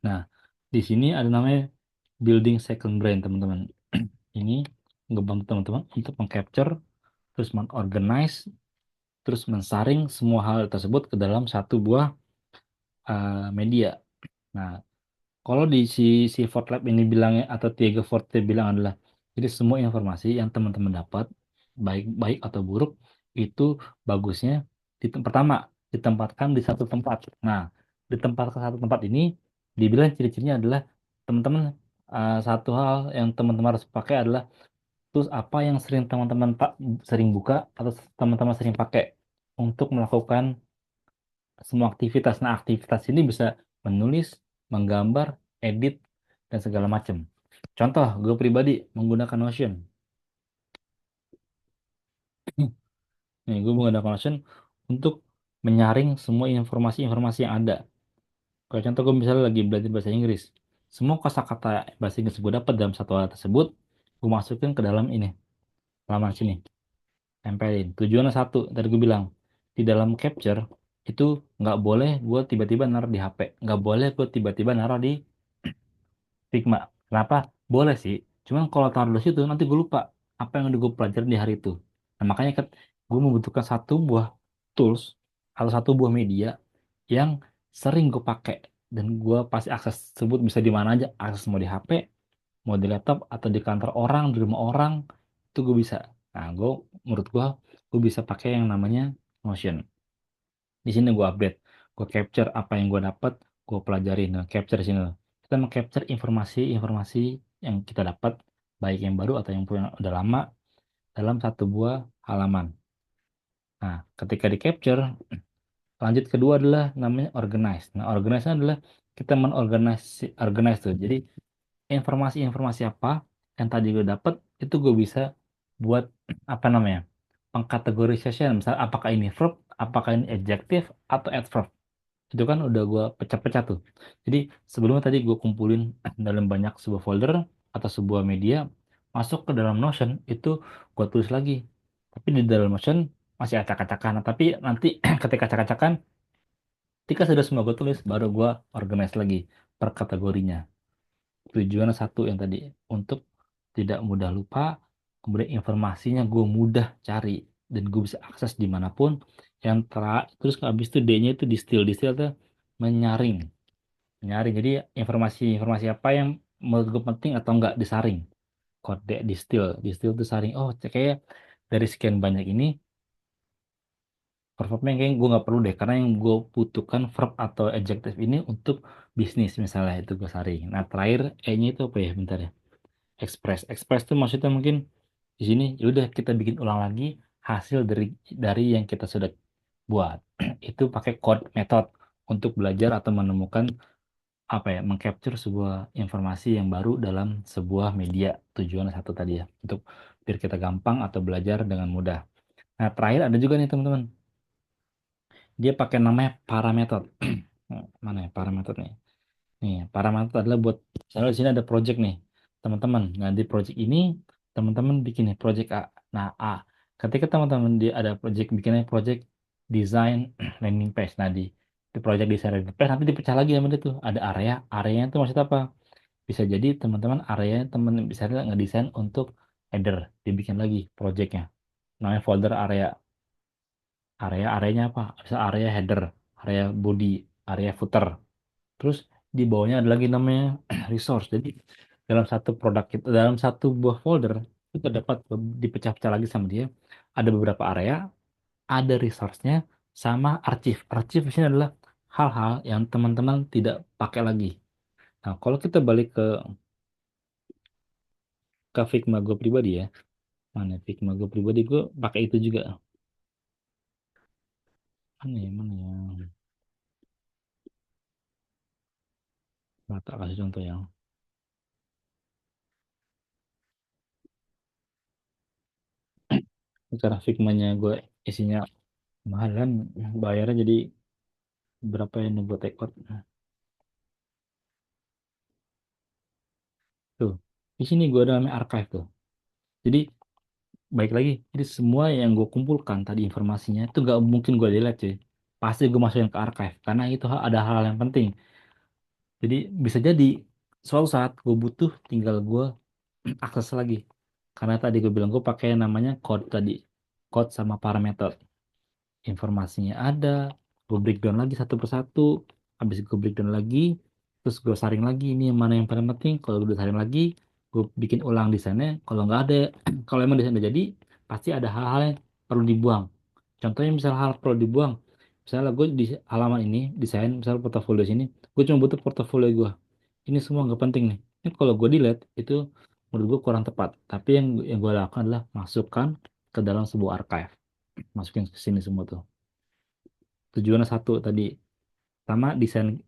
Nah, di sini ada namanya building second brain, teman-teman. Ini ngebantu teman-teman untuk mengcapture, terus mengorganize, terus mensaring semua hal tersebut ke dalam satu buah media. Nah, kalau di si Fort Lab ini bilangnya atau Tiago Forte bilang adalah jadi semua informasi yang teman-teman dapat baik baik atau buruk itu bagusnya pertama ditempatkan di satu tempat. Nah, di tempat ke satu tempat ini dibilang ciri-cirinya adalah teman-teman satu hal yang teman-teman harus pakai adalah terus apa yang sering teman-teman pak sering buka atau teman-teman sering pakai untuk melakukan semua aktivitas. Nah, aktivitas ini bisa menulis, menggambar, edit, dan segala macam. Contoh, gue pribadi menggunakan Notion. Nih, gue menggunakan Notion untuk menyaring semua informasi-informasi yang ada. Kalau contoh, gue misalnya lagi belajar bahasa Inggris. Semua kosakata bahasa Inggris gue dapat dalam satu hal tersebut, gue masukin ke dalam ini, halaman sini. Tempelin. Tujuannya satu, tadi gue bilang, di dalam capture, itu nggak boleh gue tiba-tiba naruh di HP. Nggak boleh gue tiba-tiba naruh di Figma. Kenapa? Boleh sih. Cuman kalau taruh di situ nanti gue lupa apa yang udah gue pelajari di hari itu. Nah, makanya kan gue membutuhkan satu buah tools atau satu buah media yang sering gue pakai dan gue pasti akses tersebut bisa di mana aja. Akses mau di HP, mau di laptop atau di kantor orang, di rumah orang itu gue bisa. Nah, menurut gue bisa pakai yang namanya Notion. Di sini gue update, gue capture apa yang gue dapat, gue pelajarin. Nah, capture di sini loh. Kita meng-capture informasi-informasi yang kita dapat, baik yang baru atau yang punya udah lama, dalam satu buah halaman. Nah, ketika di capture, lanjut kedua adalah namanya organize. Nah, organize adalah kita organize tuh. Jadi informasi-informasi apa yang tadi gue dapat itu gue bisa buat apa namanya pengkategorisasi. Misal apakah ini verb, apakah ini adjective atau adverb. Itu kan udah gue pecah-pecah tuh. Jadi sebelumnya tadi gue kumpulin dalam banyak sebuah folder atau sebuah media, masuk ke dalam Notion, itu gue tulis lagi. Tapi di dalam Notion masih acak-acakan. Nah, tapi nanti ketika acak-acakan, ketika sudah semua gue tulis, baru gue organize lagi per kategorinya. Tujuannya satu yang tadi, untuk tidak mudah lupa, kemudian informasinya gue mudah cari, dan gue bisa akses dimanapun. Yang terus habis itu D-nya itu distill. Distill itu menyaring. Menyaring. Jadi informasi-informasi apa yang menurut gue penting atau enggak disaring. Kode distill. Distill itu saring. Oh, kayak dari sekian banyak ini, verb-nya kayaknya gue nggak perlu deh. Karena yang gue butuhkan verb atau adjective ini untuk bisnis misalnya. Itu gue saring. Nah, terakhir E-nya itu apa ya? Bentar ya. Express. Express itu maksudnya mungkin di sini ya udah kita bikin ulang lagi hasil dari yang kita sudah buat. Itu pakai code method untuk belajar atau menemukan apa ya, mengcapture sebuah informasi yang baru dalam sebuah media. Tujuan satu tadi ya, untuk biar kita gampang atau belajar dengan mudah. Nah, terakhir ada juga nih teman-teman. Dia pakai namanya parameter. Mana ya parameter nih? Nih, parameter adalah buat misalnya di sini ada project nih, teman-teman. Nah, di project ini teman-teman bikin nih project A. Nah, A. Ketika teman-teman ada project bikinnya project design landing page. Nah, di project design landing page nanti dipecah lagi sama dia tuh. Ada area. Areanya itu maksud apa? Bisa jadi teman-teman area teman bisa ngedesain untuk header, dibikin lagi projectnya. Namanya folder area. Areanya apa? Bisa area header, area body, area footer. Terus di bawahnya ada lagi namanya resource. Jadi dalam satu produk kita, dalam satu buah folder itu terdapat dipecah-pecah lagi sama dia. Ada beberapa area, ada resource-nya, sama arsip. Arsip di sini adalah hal-hal yang teman-teman tidak pakai lagi. Nah, kalau kita balik ke Figma gue pribadi ya, mana Figma gue pribadi gue pakai itu juga. Mana ya? Nah, tak kasih contoh yang. Karena Figma-nya gue isinya mahal kan, bayarnya jadi berapa yang gue take out. Tuh, di sini gue ada namanya archive tuh. Jadi baik lagi, jadi semua yang gue kumpulkan tadi informasinya itu gak mungkin gue delete cuy. Pasti gue masukin ke archive karena itu ada hal yang penting. Jadi bisa jadi suatu saat gue butuh, tinggal gue akses lagi. Karena tadi gue bilang gue pakai namanya code tadi, code sama parameter. Informasinya ada, gue breakdown lagi satu persatu, habis gue breakdown lagi, terus gue saring lagi ini yang mana yang paling penting. Kalau udah saring lagi, gue bikin ulang desainnya. Kalau nggak ada, kalau emang desain udah jadi, pasti ada hal-hal yang perlu dibuang. Contohnya misal hal perlu dibuang, misalnya gue di halaman ini desain, misal portofolio sini, gue cuma butuh portofolio gue. Ini semua nggak penting nih. Ini kalau gue delete itu menurut gue kurang tepat. Tapi yang gue lakukan adalah masukkan ke dalam sebuah archive, masukin ke sini semua tuh. Tujuannya satu tadi, sama desain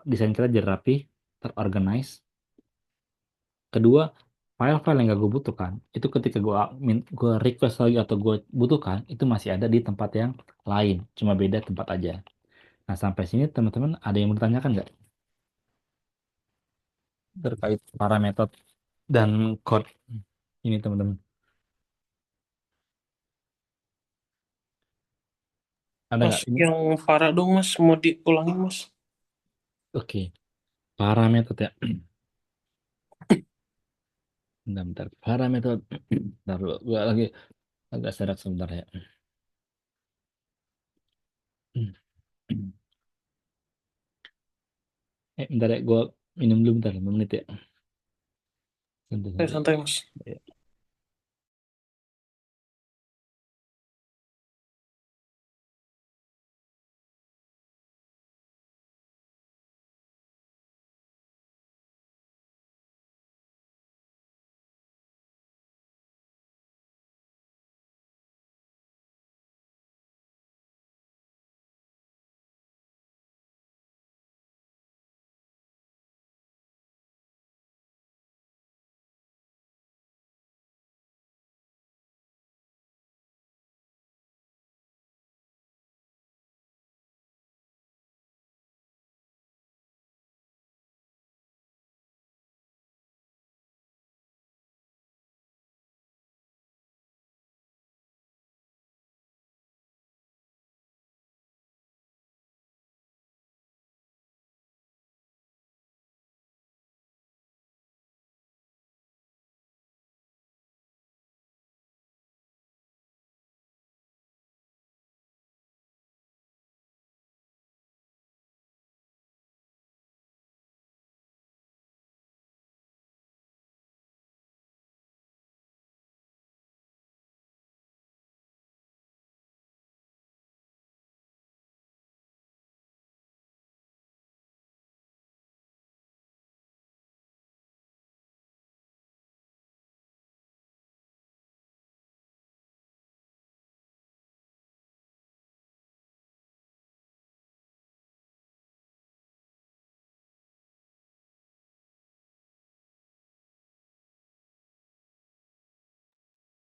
desain kita jadi rapi, terorganize. Kedua, file-file yang gak gue butuhkan itu ketika gue request lagi atau gue butuhkan itu masih ada di tempat yang lain, cuma beda tempat aja. Nah, sampai sini teman-teman ada yang mau ditanyakan nggak terkait parameter dan code ini teman-teman? Ada Mas, nggak ini? yang parah dong Mas, mau diulangin Mas. Oke, parameter ya. Bentar, bentar. Parameter. Bentar dulu. Gue lagi agak serak sebentar ya. Bentar ya. Gue minum dulu bentar. 5 menit ya. Santai, Saya santai. santai Mas. Ya.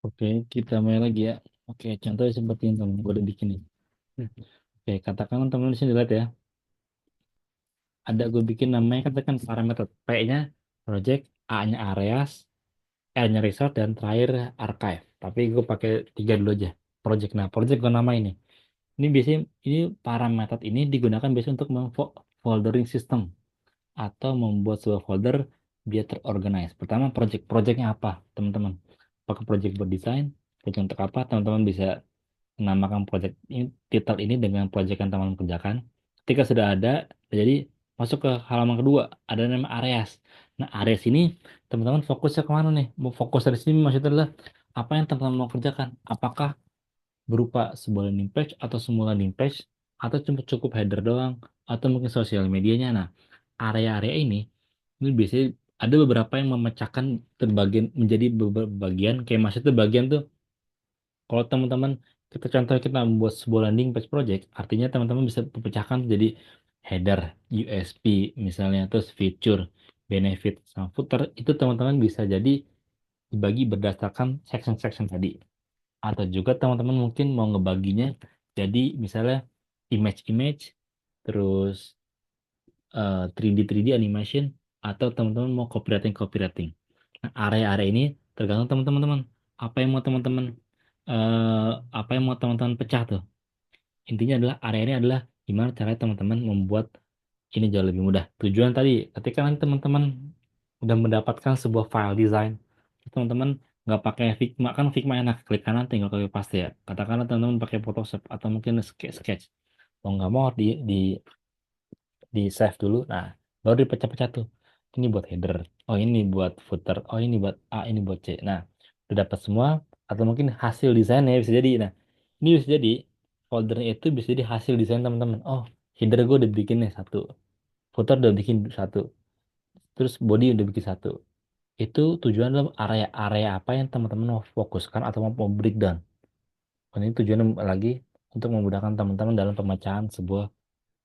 Oke, kita mulai lagi ya. Oke, contohnya seperti yang teman gue udah bikin nih. Hmm. Oke, katakan teman di sini lihat ya. Ada gue bikin namanya katakan parameter. P-nya project, A-nya areas, L-nya resort, dan terakhir archive. Tapi gue pakai tiga dulu aja. Project. Nah, project gue nama ini. Ini biasanya ini parameter ini digunakan biasanya untuk memfoldering system atau membuat sebuah folder biar terorganize. Pertama, project. Projectnya apa, teman-teman? Apakah project buat desain? Project untuk apa? Teman-teman bisa menamakan project ini, title ini dengan project yang teman-teman kerjakan. Ketika sudah ada, jadi masuk ke halaman kedua, ada nama areas. Nah, areas ini teman-teman fokusnya kemana nih? Mau fokus dari sini maksudnya adalah apa yang teman-teman mau kerjakan? Apakah berupa sebuah landing page atau semua landing page atau cuma cukup header doang atau mungkin sosial medianya. Nah, area-area ini biasanya ada beberapa yang memecahkan terbagian menjadi beberapa bagian. Kayak maksudnya bagian tuh kalau teman-teman kita contoh kita membuat sebuah landing page project, artinya teman-teman bisa pecahkan jadi header, USP misalnya, terus feature, benefit, sama footer itu teman-teman bisa jadi dibagi berdasarkan section-section tadi. Atau juga teman-teman mungkin mau ngebaginya jadi misalnya image-image, terus 3D animation, atau teman-teman mau copywriting. Nah, area-area ini tergantung teman-teman. Apa yang mau teman-teman eh apa yang mau teman-teman pecah tuh. Intinya adalah area ini adalah gimana caranya teman-teman membuat ini jauh lebih mudah. Tujuan tadi, ketika nanti teman-teman udah mendapatkan sebuah file design, terus teman-teman nggak pakai Figma, kan Figma enak, klik kanan tinggal copy paste ya. Katakanlah teman-teman pakai Photoshop atau mungkin Sketch. Mau nggak mau di save dulu. Nah, baru dipecah-pecah tuh. Ini buat header. Oh, ini buat footer. Oh, ini buat A, ini buat C. Nah, udah dapat semua atau mungkin hasil desainnya bisa jadi. Nah, ini bisa jadi foldernya itu bisa jadi hasil desain teman-teman. Oh, header gue udah bikin nih satu. Footer udah bikin satu. Terus body udah bikin satu. Itu tujuan dalam area-area apa yang teman-teman mau fokuskan atau mau breakdown. Dan ini tujuan lagi untuk memudahkan teman-teman dalam pemecahan sebuah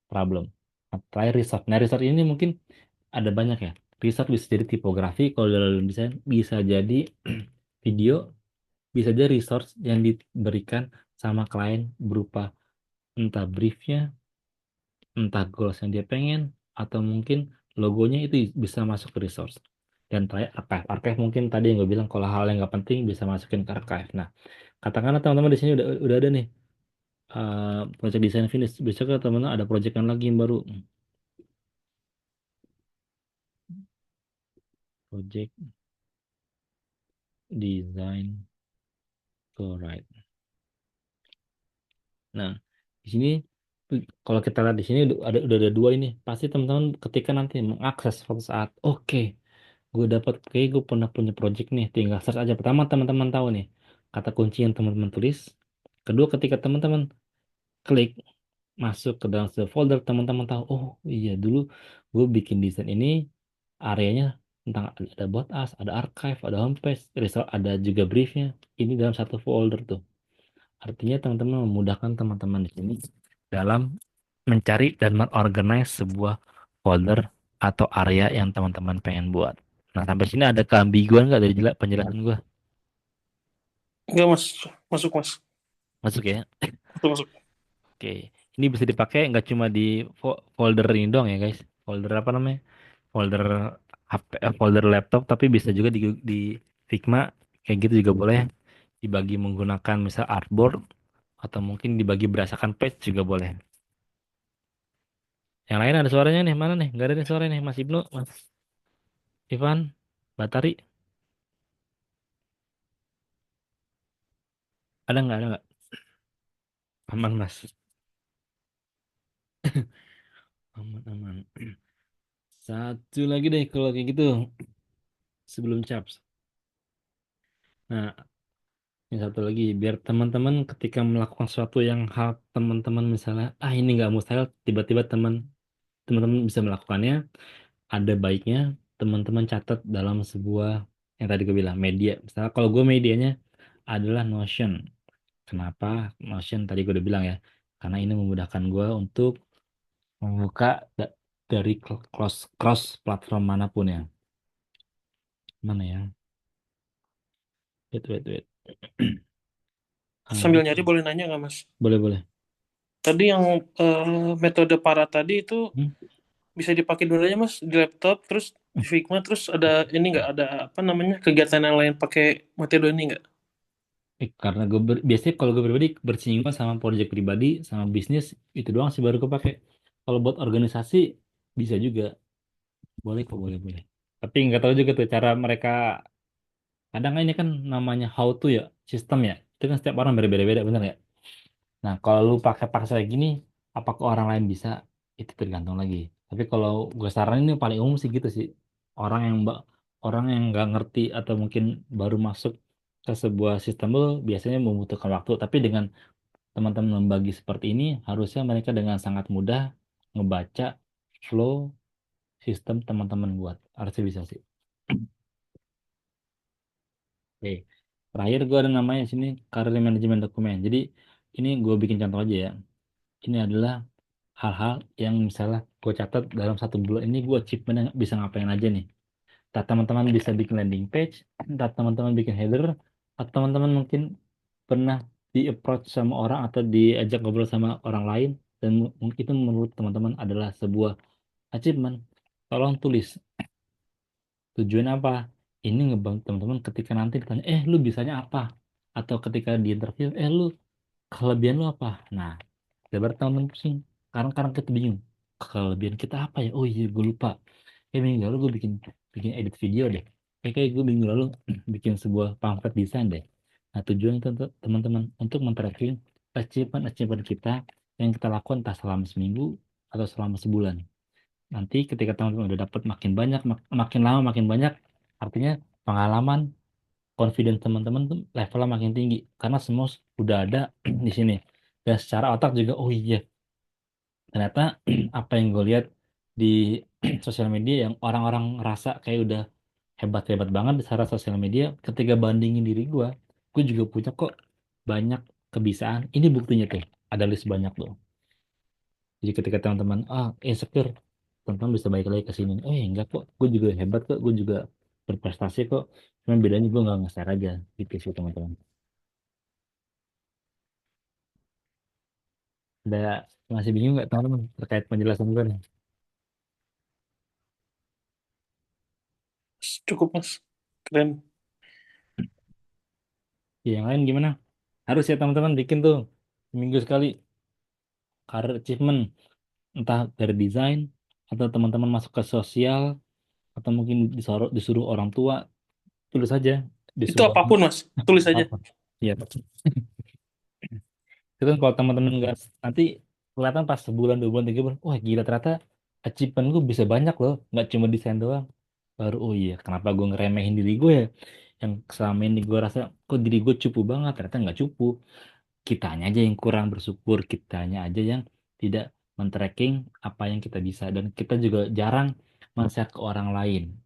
problem. Nah, terakhir resort. Nah, resort ini mungkin ada banyak ya. Resort bisa jadi tipografi, kalau dalam desain bisa jadi video, bisa jadi resource yang diberikan sama klien berupa entah briefnya, entah goals yang dia pengen, atau mungkin logonya itu bisa masuk ke resource. Dan terakhir archive. Archive mungkin tadi yang gue bilang kalau hal yang nggak penting bisa masukin ke archive. Nah, katakanlah teman-teman di sini udah ada nih project design finish. Besok teman-teman ada project yang lagi yang baru. Project design go right. Nah, di sini kalau kita lihat di sini udah ada dua ini. Pasti teman-teman ketika nanti mengakses suatu saat, oke, gue dapat kayak gue pernah punya project nih, tinggal search aja. Pertama teman-teman tahu nih kata kunci yang teman-teman tulis. Kedua, ketika teman-teman klik masuk ke dalam folder, teman-teman tahu, oh iya dulu gue bikin desain ini areanya tentang ada about us, ada archive, ada homepage, result, ada juga briefnya. Ini dalam satu folder tuh. Artinya teman-teman memudahkan teman-teman di sini dalam mencari dan mengorganize sebuah folder atau area yang teman-teman pengen buat. Nah, sampai sini ada keambiguan nggak dari penjelasan gua? Enggak mas, masuk mas, Masuk ya? masuk masuk. Oke. Ini bisa dipakai nggak cuma di folder ini doang ya guys. Folder apa namanya? Folder HP, folder laptop, tapi bisa juga di Figma kayak gitu juga boleh. Dibagi menggunakan misal artboard atau mungkin dibagi berdasarkan page juga boleh. Yang lain ada suaranya nih, mana nih? Gak ada nih suara nih, Mas Ibnu, Mas Ivan, Batari, ada nggak? Ada nggak? Aman, Mas. Aman, aman. Satu lagi deh kalau kayak gitu, sebelum caps. Nah, ini satu lagi, biar teman-teman ketika melakukan sesuatu yang hal teman-teman misalnya, ah ini nggak mustahil, tiba-tiba teman-teman bisa melakukannya, ada baiknya teman-teman catat dalam sebuah yang tadi gue bilang media. Misalnya kalau gue medianya adalah Notion. Kenapa Notion tadi gue udah bilang ya? Karena ini memudahkan gue untuk membuka dari cross platform manapun ya. Mana ya? Wait, wait, wait. Sambil Ah, nyari boleh nanya nggak mas? boleh, boleh. Tadi yang metode para tadi itu Hmm? bisa dipakai dulu aja mas di laptop, terus di Figma, terus ada ini nggak ada apa namanya kegiatan yang lain pakai metode ini nggak? Karena biasanya kalau gue pribadi bersinggungan sama proyek pribadi, sama bisnis, itu doang sih baru kepake. Kalau buat organisasi, bisa juga. Boleh kok, boleh, boleh. Tapi nggak tahu juga tuh cara mereka, kadang ini kan namanya how to ya, sistem ya. Itu kan setiap orang berbeda-beda, bener ya? Nah, kalau lu pakai paksa kayak gini, apakah orang lain bisa? Itu tergantung lagi. Tapi kalau gue saranin ini paling umum sih gitu sih. Orang yang orang yang nggak ngerti atau mungkin baru masuk ke sebuah sistem tuh biasanya membutuhkan waktu. Tapi dengan teman-teman membagi seperti ini, harusnya mereka dengan sangat mudah ngebaca flow sistem teman-teman buat. Harusnya bisa sih. Oke. Terakhir gue ada namanya sini karir manajemen dokumen. Jadi ini gue bikin contoh aja ya. Ini adalah hal-hal yang misalnya gue catat dalam 1 bulan ini gue achievementnya bisa ngapain aja nih. Entah teman-teman bisa bikin landing page, entah teman-teman bikin header, atau teman-teman mungkin pernah di approach sama orang atau diajak ngobrol sama orang lain dan mungkin itu menurut teman-teman adalah sebuah achievement, tolong tulis tujuan apa. Ini ngebantu teman-teman ketika nanti ditanya, lu bisanya apa? Atau ketika di interview, lu kelebihan lu apa? Nah, lebar teman-teman pusing. Kadang-kadang kita bingung. Kelebihan kita apa ya? Oh iya, gue lupa. Minggu lalu gue bikin bikin edit video deh. Kayak gue minggu lalu bikin sebuah pamflet desain deh. Nah, tujuan itu untuk teman-teman untuk men-tracking achievement kita yang kita lakukan entah selama seminggu atau selama sebulan. Nanti ketika teman-teman udah dapat makin banyak, makin lama makin banyak, artinya pengalaman, confidence teman-teman tuh levelnya makin tinggi karena semua udah ada di sini. Dan secara otak juga, oh iya, ternyata apa yang gue lihat di sosial media yang orang-orang rasa kayak udah hebat-hebat banget di secara sosial media, ketika bandingin diri gue juga punya kok banyak kebiasaan. Ini buktinya tuh, ada list banyak tuh. Jadi ketika teman-teman, insecure, teman-teman bisa balik lagi ke sini. Oh ya enggak kok, gue juga hebat kok, gue juga berprestasi kok. Cuman bedanya gue nggak nge-share aja, gitu sih teman-teman. Ada masih bingung nggak teman-teman terkait penjelasan gue nih? Cukup mas, keren. Ya, yang lain gimana? Harus ya teman-teman bikin tuh seminggu sekali career achievement, entah dari desain atau teman-teman masuk ke sosial atau mungkin disuruh disuruh orang tua, tulis aja di Itu sebuah apapun mas, tulis aja. apa. Iya, itu kan kalau teman-teman nggak nanti kelihatan pas sebulan 2 bulan 3 bulan, wah gila ternyata achievement gue bisa banyak loh, nggak cuma desain doang. Baru oh iya, kenapa gue ngeremehin diri gue ya, yang selama ini gue rasa kok diri gue cupu banget, ternyata nggak cupu. Kitanya aja yang kurang bersyukur, kitanya aja yang tidak men-tracking apa yang kita bisa, dan kita juga jarang men-share ke orang lain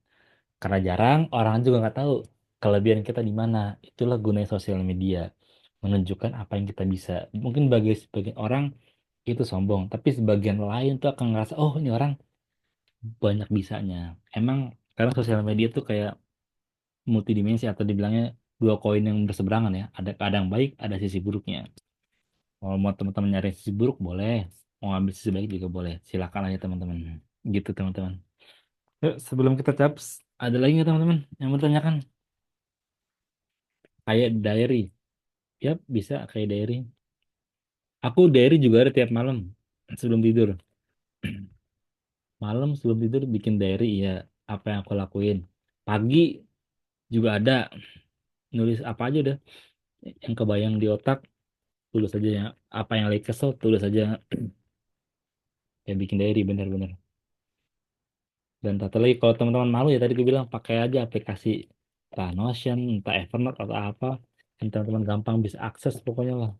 karena jarang orang juga nggak tahu kelebihan kita di mana. Itulah gunanya sosial media, menunjukkan apa yang kita bisa. Mungkin bagi sebagian orang itu sombong, tapi sebagian lain tuh akan ngerasa oh ini orang banyak bisanya. Emang karena sosial media tuh kayak multidimensi atau dibilangnya dua koin yang berseberangan ya, ada kadang baik ada sisi buruknya. Kalau mau teman-teman nyari sisi buruk boleh, mau ambil sisi baik juga boleh, silakan aja teman-teman, gitu teman-teman. Yuk, sebelum kita caps, ada lagi nggak teman-teman yang mau ditanyakan? Kayak diary. Yap, bisa kayak diary. Aku diary juga ada tiap malam sebelum tidur. Malam sebelum tidur bikin diary ya, apa yang aku lakuin. Pagi juga ada, nulis apa aja udah yang kebayang di otak, tulis aja ya. Apa yang lagi kesel, tulis aja. Ya bikin diary bener-bener. Dan satu lagi kalau teman-teman malu ya tadi gue bilang pakai aja aplikasi entah Notion, entah Evernote atau apa yang teman-teman gampang bisa akses pokoknya lah.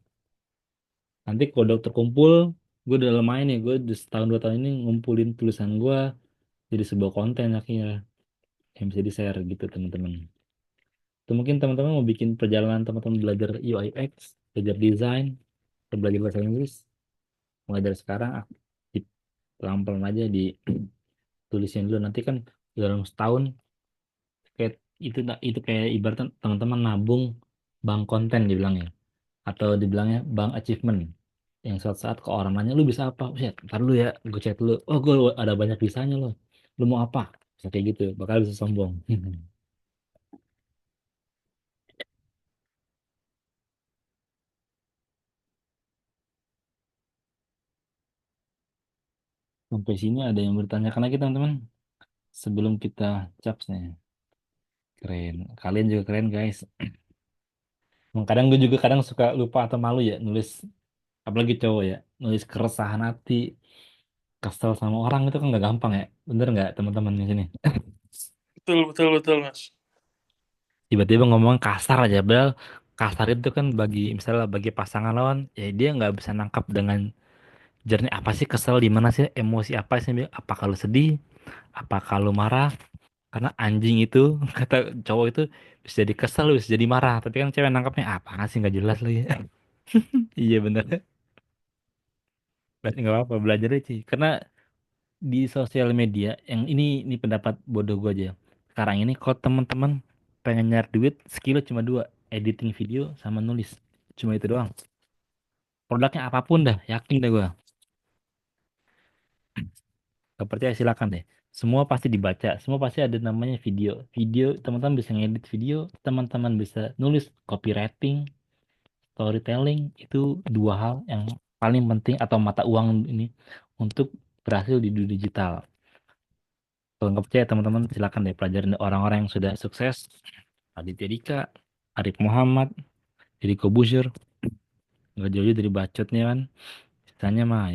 Nanti kalau udah terkumpul, gue udah lumayan nih, gue udah setahun 2 tahun ini ngumpulin tulisan gue jadi sebuah konten akhirnya yang bisa di-share gitu teman-teman. Atau mungkin teman-teman mau bikin perjalanan teman-teman belajar UI UX, belajar desain, atau belajar bahasa Inggris, mulai dari sekarang pelan-pelan aja ditulisin dulu. Nanti kan dalam setahun kayak itu kayak ibaratnya teman-teman nabung bank konten dibilangnya, atau dibilangnya bank achievement, yang suatu saat ke orang nanya lu bisa apa, Buset, ntar dulu ya gue chat dulu, oh gue ada banyak bisanya loh, lu mau apa, bisa kayak gitu bakal bisa sombong. Sampai sini ada yang bertanyakan lagi teman-teman sebelum kita caps nih? Keren, kalian juga keren guys. Kadang gue juga kadang suka lupa atau malu ya nulis, apalagi cowok ya, nulis keresahan hati, kesel sama orang itu kan nggak gampang ya, bener nggak teman-teman di sini? Betul, betul, betul mas. Tiba-tiba ngomong kasar aja, padahal kasar itu kan bagi misalnya bagi pasangan lawan ya dia nggak bisa nangkap dengan jernih apa sih kesel di mana sih, emosi apa sih, apa kalau sedih, apa kalau marah. Karena anjing itu kata cowok itu bisa jadi kesel bisa jadi marah, tapi kan cewek nangkapnya apa sih nggak jelas lagi. Iya bener. Berarti nggak apa-apa belajar aja sih. Karena di sosial media yang ini pendapat bodoh gue aja. Sekarang ini kalau teman-teman pengen nyari duit, skill cuma dua, editing video sama nulis. Cuma itu doang. Produknya apapun dah, yakin deh gue. Gak percaya silakan deh. Semua pasti dibaca, semua pasti ada namanya video. Video, teman-teman bisa ngedit video, teman-teman bisa nulis copywriting, storytelling. Itu dua hal yang paling penting atau mata uang ini untuk berhasil di dunia digital. Kalau nggak percaya teman-teman silakan deh pelajarin orang-orang yang sudah sukses. Aditya Dika, Arif Muhammad, Deddy Corbuzier, nggak jauh dari bacotnya kan. Sisanya mah ya